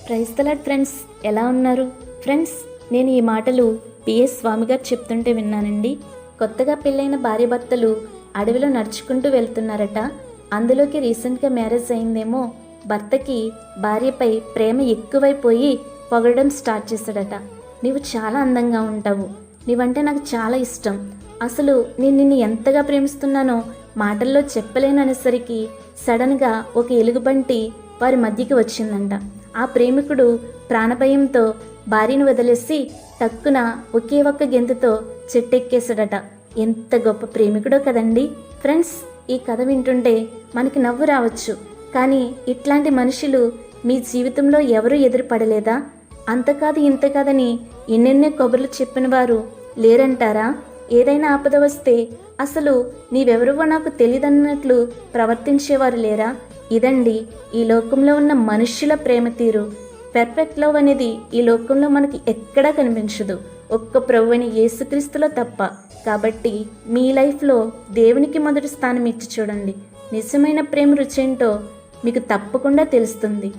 Praise the lord friends, ఎలా ఉన్నారు friends? నేను ఈ మాటలు పిఎస్ స్వామి గారు చెప్తుంటే విన్నానండి. కొత్తగా పెళ్ళైన భార్యాభర్తలు అడవిలో నడుచుకుంటూ వెళ్తున్నారట. అందులోకి రీసెంట్గా మ్యారేజ్ అయిందేమో. భర్తకి భార్యపై ప్రేమ ఎక్కువైపోయి పొగడడం స్టార్ట్ చేశాడట. నీవు చాలా అందంగా ఉంటావు, నీవంటే నాకు చాలా ఇష్టం, అసలు నేను నిన్ను ఎంతగా ప్రేమిస్తున్నానో మాటల్లో చెప్పలేననేసరికి సడన్గా ఒక ఎలుగుబంటి వారి మధ్యకి వచ్చిందంట. ఆ ప్రేమికుడు ప్రాణభయంతో భార్యను వదిలేసి టక్కున ఒకే ఒక్క గెంతుతో చెట్టెక్కేశాడట. ఎంత గొప్ప ప్రేమికుడో కదండి ఫ్రెండ్స్. ఈ కథ వింటుంటే మనకి నవ్వు రావచ్చు, కానీ ఇట్లాంటి మనుషులు మీ జీవితంలో ఎవరూ ఎదురుపడలేదా? అంతకాదు ఇంత కాదని ఎన్నెన్నో కబుర్లు చెప్పిన వారు లేరంటారా? ఏదైనా ఆపద వస్తే అసలు నీవెవరివో నాకు తెలియదన్నట్లు ప్రవర్తించేవారు లేరా? ఇదండి ఈ లోకంలో ఉన్న మనుష్యుల ప్రేమ తీరు. పెర్ఫెక్ట్ లవ్ అనేది ఈ లోకంలో మనకి ఎక్కడా కనిపించదు, ఒక్క ప్రభువైన యేసుక్రీస్తులో తప్ప. కాబట్టి మీ లైఫ్లో దేవునికి మొదటి స్థానం ఇచ్చి చూడండి. నిజమైన ప్రేమ రుచేంటో మీకు తప్పకుండా తెలుస్తుంది.